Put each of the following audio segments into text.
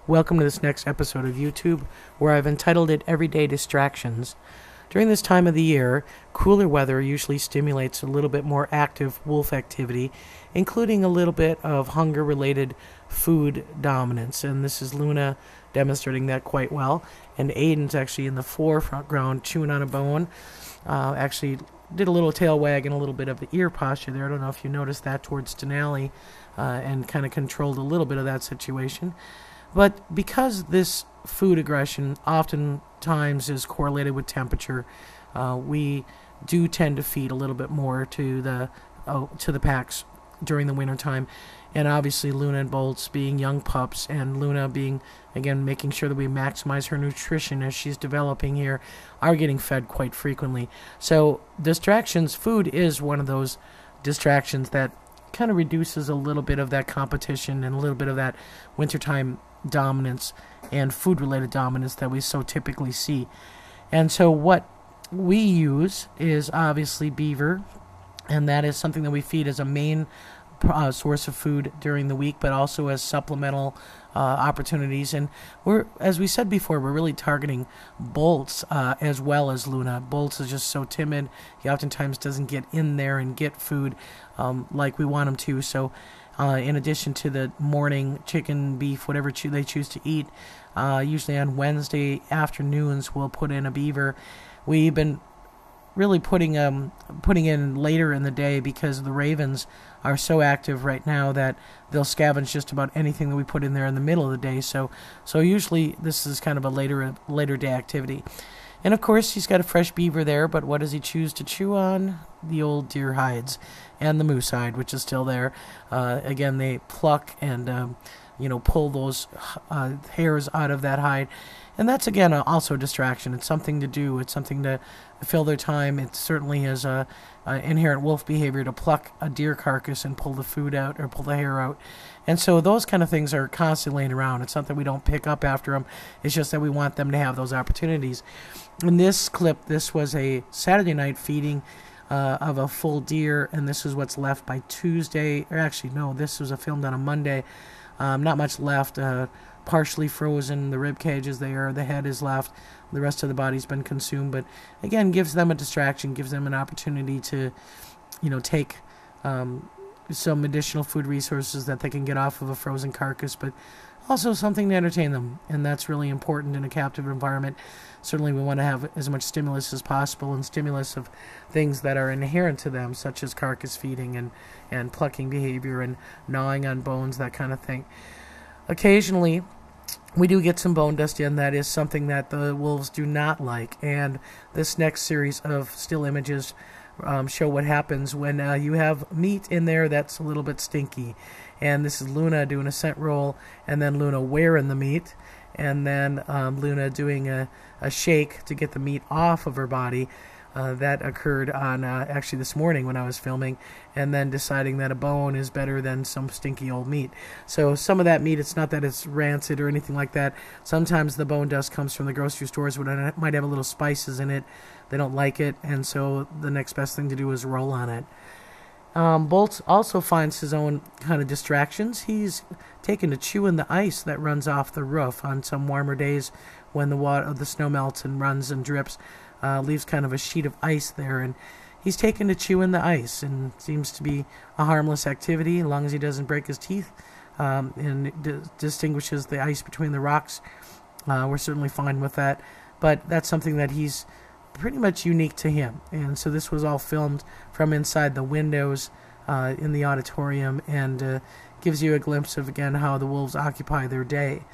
Welcome to this next episode of YouTube, where I've entitled it Everyday Distractions. During this time of the year, cooler weather usually stimulates a little bit more active wolf activity, including a little bit of hunger-related food dominance. And this is Luna demonstrating that quite well. And Aiden's actually in the foreground chewing on a bone. Actually did a little tail wag and a little bit of the ear posture there. I don't know if you noticed that towards Denali, and kind of controlled a little bit of that situation. But because this food aggression oftentimes is correlated with temperature, we do tend to feed a little bit more to the packs during the winter time. And obviously Luna and Bolts being young pups, and Luna being, again, making sure that we maximize her nutrition as she's developing here, are getting fed quite frequently. So distractions, food is one of those distractions that kind of reduces a little bit of that competition and a little bit of that wintertime dominance and food-related dominance that we so typically see. And so what we use is obviously beaver, and that is something that we feed as a main source of food during the week, but also as supplemental opportunities. And as we said before, we're really targeting Bolts as well as Luna. Bolts is just so timid. He oftentimes doesn't get in there and get food like we want him to. So in addition to the morning chicken, beef, whatever they choose to eat, usually on Wednesday afternoons we'll put in a beaver. We've been really putting in later in the day because the ravens are so active right now that they'll scavenge just about anything that we put in there in the middle of the day. So usually this is kind of a later day activity. And of course he's got a fresh beaver there, but what does he choose to chew on? The old deer hides and the moose hide, which is still there. Again, they pluck and pull those hairs out of that hide. And that's, again, also a distraction. It's something to do. It's something to fill their time. It certainly is a inherent wolf behavior to pluck a deer carcass and pull the food out or pull the hair out. And so those kind of things are constantly laying around. It's not that we don't pick up after them. It's just that we want them to have those opportunities. In this clip, this was a Saturday night feeding of a full deer, and this is what's left by Tuesday. Or actually, no, this was filmed on a Monday. Not much left. Partially frozen. The rib cage is there. The head is left. The rest of the body's been consumed. But again, gives them a distraction. Gives them an opportunity to, take some additional food resources that they can get off of a frozen carcass, but also something to entertain them. And that's really important in a captive environment. Certainly, we want to have as much stimulus as possible, and stimulus of things that are inherent to them, such as carcass feeding and plucking behavior and gnawing on bones, that kind of thing. Occasionally, we do get some bone dust in. That is something that the wolves do not like. And this next series of still images show what happens when you have meat in there that's a little bit stinky. And this is Luna doing a scent roll, and then Luna wearing the meat, and then Luna doing a shake to get the meat off of her body. That occurred on actually this morning when I was filming, and then deciding that a bone is better than some stinky old meat. So some of that meat, it's not that it's rancid or anything like that. Sometimes the bone dust comes from the grocery stores, but it might have a little spices in it. They don't like it, and so the next best thing to do is roll on it. Bolts also finds his own kind of distractions. He's taken to chewing the ice that runs off the roof on some warmer days when the snow melts and runs and drips. Leaves kind of a sheet of ice there, and he's taken to chewing the ice, and seems to be a harmless activity as long as he doesn't break his teeth, and distinguishes the ice between the rocks. We're certainly fine with that, but that's something that he's pretty much unique to him. And so this was all filmed from inside the windows in the auditorium, and gives you a glimpse of, again, how the wolves occupy their day.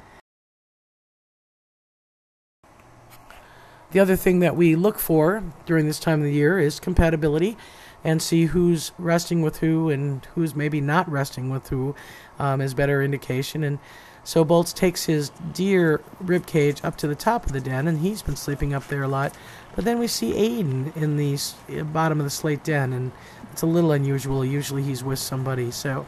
The other thing that we look for during this time of the year is compatibility, and see who's resting with who and who's maybe not resting with who is better indication. And so Bolts takes his deer rib cage up to the top of the den, and he's been sleeping up there a lot. But then we see Aiden in the bottom of the slate den, and it's a little unusual. Usually he's with somebody. So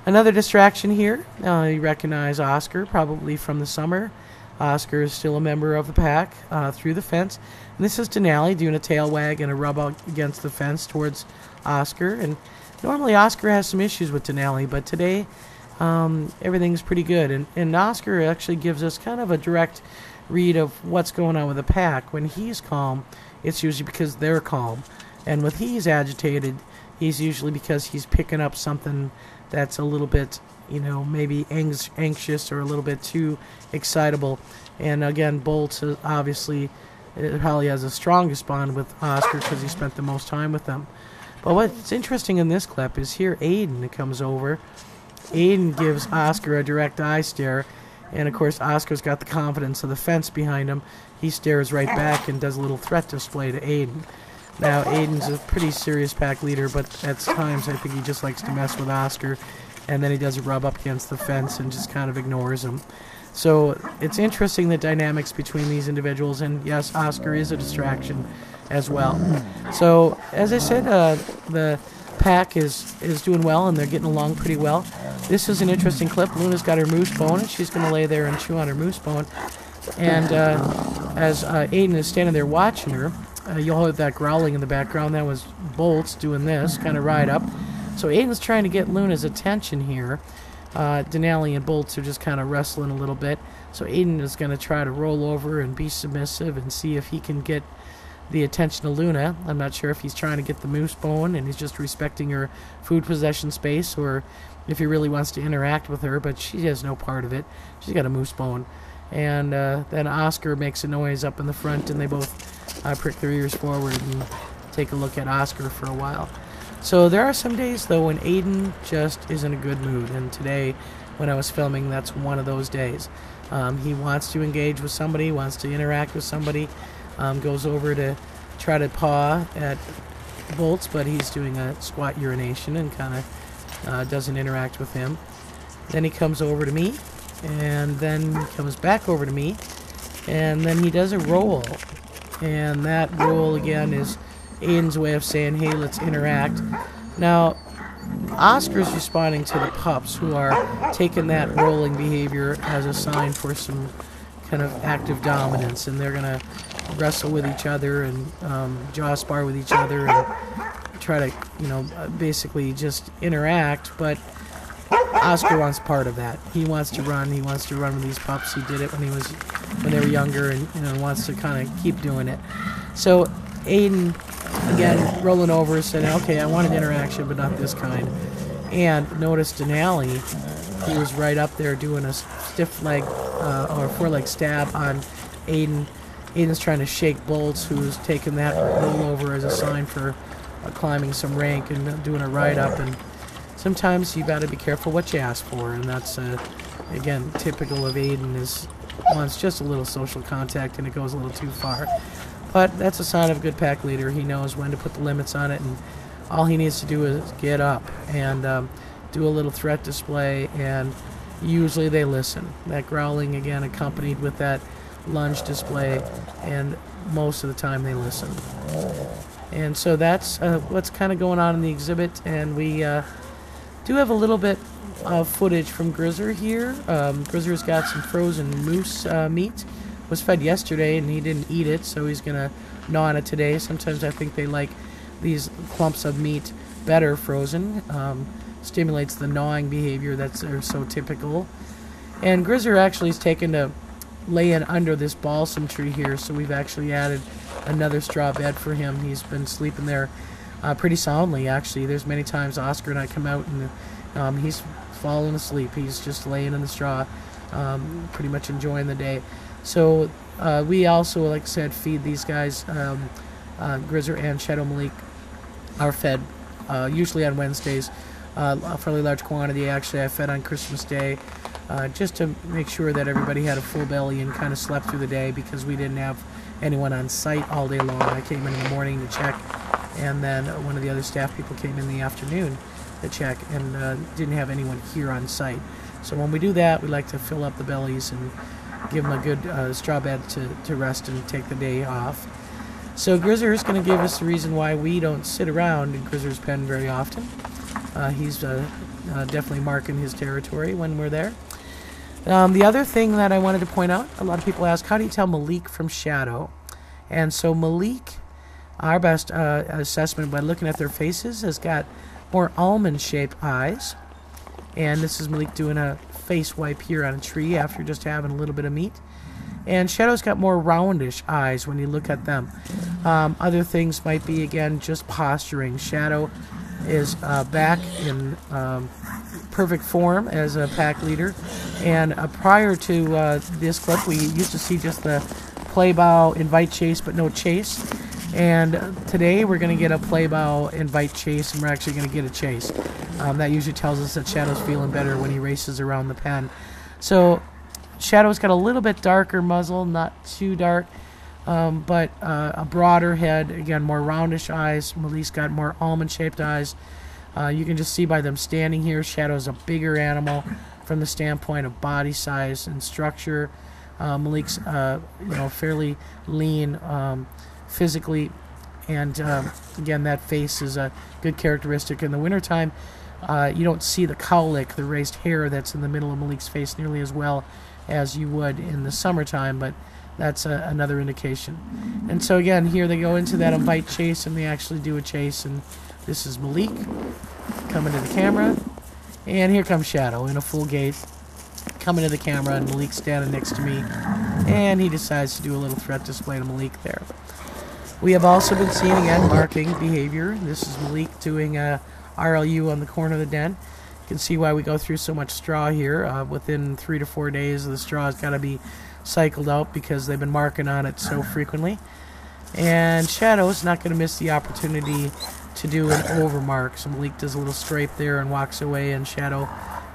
another distraction here. You recognize Oscar, probably from the summer. Oscar is still a member of the pack through the fence. And this is Denali doing a tail wag and a rub out against the fence towards Oscar. And normally Oscar has some issues with Denali, but today everything's pretty good. And Oscar actually gives us kind of a direct read of what's going on with the pack. When he's calm, it's usually because they're calm. And when he's agitated, he's usually because he's picking up something that's a little bit, maybe anxious or a little bit too excitable. And again, Bolts obviously probably has the strongest bond with Oscar because he spent the most time with them. But what's interesting in this clip is here Aiden comes over. Aiden gives Oscar a direct eye stare, and of course Oscar's got the confidence of the fence behind him. He stares right back and does a little threat display to Aiden. Now Aiden's a pretty serious pack leader, but at times I think he just likes to mess with Oscar, and then he does a rub up against the fence and just kind of ignores him. So it's interesting the dynamics between these individuals, and yes, Oscar is a distraction as well. So as I said, the pack is doing well, and they're getting along pretty well. This is an interesting clip. Luna's got her moose bone, and she's going to lay there and chew on her moose bone. And as Aiden is standing there watching her, you'll hear that growling in the background. That was Bolts doing this, kind of right up. So Aiden's trying to get Luna's attention here. Denali and Bolts are just kind of wrestling a little bit. So Aiden is going to try to roll over and be submissive and see if he can get the attention of Luna. I'm not sure if he's trying to get the moose bone and he's just respecting her food possession space, or if he really wants to interact with her, but she has no part of it. She's got a moose bone. And then Oscar makes a noise up in the front, and they both prick their ears forward and take a look at Oscar for a while. So there are some days, though, when Aiden just is in a good mood, and today, when I was filming, that's one of those days. He wants to engage with somebody, wants to interact with somebody, goes over to try to paw at Bolts, but he's doing a squat urination and kind of doesn't interact with him. Then he comes over to me, and then he comes back over to me, and then he does a roll. And that roll, again, is Aiden's way of saying, hey, let's interact. Now, Oscar's responding to the pups, who are taking that rolling behavior as a sign for some kind of active dominance, and they're going to wrestle with each other and jaw spar with each other and try to, basically just interact. But Oscar wants part of that. He wants to run. He wants to run with these pups. He did it when they were younger, and wants to kind of keep doing it. So Aiden, again, rolling over, saying, okay, I wanted interaction, but not this kind. And notice Denali, he was right up there doing a stiff leg or foreleg stab on Aiden. Aiden's trying to shake Bolts, who's taking that rollover as a sign for climbing some rank and doing a ride-up. And sometimes you got to be careful what you ask for, and that's, again, typical of Aiden, wants just a little social contact, and it goes a little too far. But that's a sign of a good pack leader. He knows when to put the limits on it, and all he needs to do is get up and do a little threat display, and usually they listen. That growling, again, accompanied with that lunge display, and most of the time they listen. And so that's what's kind of going on in the exhibit, and we do have a little bit of footage from Grizzer here. Grizzer's got some frozen moose meat. Was fed yesterday and he didn't eat it, so he's gonna gnaw on it today. Sometimes I think they like these clumps of meat better frozen. Stimulates the gnawing behavior that's so typical. And Grizzer actually is taken to lay in under this balsam tree here, so we've actually added another straw bed for him. He's been sleeping there pretty soundly, actually. There's many times Oscar and I come out and he's falling asleep. He's just laying in the straw, pretty much enjoying the day. So we also, like I said, feed these guys. Grizzer and Shadow Malik are fed usually on Wednesdays. A fairly large quantity, actually, I fed on Christmas Day, just to make sure that everybody had a full belly and kind of slept through the day, because we didn't have anyone on site all day long. I came in the morning to check, and then one of the other staff people came in the afternoon to check, and didn't have anyone here on site. So when we do that, we like to fill up the bellies and give them a good straw bed to rest and take the day off. So Grizzer is going to give us the reason why we don't sit around in Grizzer's pen very often. He's definitely marking his territory when we're there. The other thing that I wanted to point out, a lot of people ask, how do you tell Malik from Shadow? And so Malik, our best assessment by looking at their faces, has got more almond-shaped eyes. And this is Malik doing a face wipe here on a tree after just having a little bit of meat. And Shadow's got more roundish eyes when you look at them. Other things might be, again, just posturing. Shadow is back in perfect form as a pack leader. And prior to this clip, we used to see just the play bow, invite chase, but no chase. And today we're going to get a play bow, invite chase, and we're actually going to get a chase. That usually tells us that Shadow's feeling better when he races around the pen. So Shadow's got a little bit darker muzzle, not too dark, but a broader head, again, more roundish eyes. Malik's got more almond-shaped eyes. You can just see by them standing here, Shadow's a bigger animal from the standpoint of body size and structure. Malik's fairly lean physically, and again, that face is a good characteristic. In the wintertime, you don't see the cowlick, the raised hair that's in the middle of Malik's face, nearly as well as you would in the summertime, but that's another indication. And so again, here they go into that invite chase, and they actually do a chase, and this is Malik coming to the camera, and here comes Shadow in a full gait coming to the camera, and Malik's standing next to me, and he decides to do a little threat display to Malik there. We have also been seeing, again, marking behavior. This is Malik doing a RLU on the corner of the den. You can see why we go through so much straw here. Within 3 to 4 days, the straw has got to be cycled out because they've been marking on it so frequently. And Shadow's not going to miss the opportunity to do an overmark. So Malik does a little scrape there and walks away, and Shadow,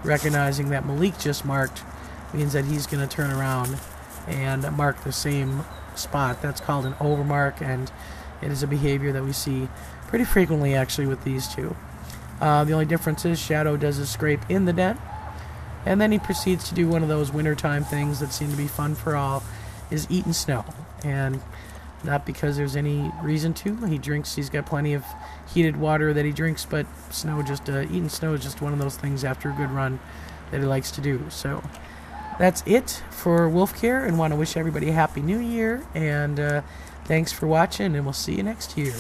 recognizing that Malik just marked, means that he's going to turn around and mark the same spot. That's called an overmark, and it is a behavior that we see pretty frequently actually with these two. The only difference is Shadow does a scrape in the den, and then he proceeds to do one of those wintertime things that seem to be fun for all, is eating snow. And not because there's any reason to. He drinks, he's got plenty of heated water that he drinks, but snow, just eating snow is just one of those things after a good run that he likes to do. So that's it for Wolf Care, and want to wish everybody a Happy New Year, and thanks for watching, and we'll see you next year.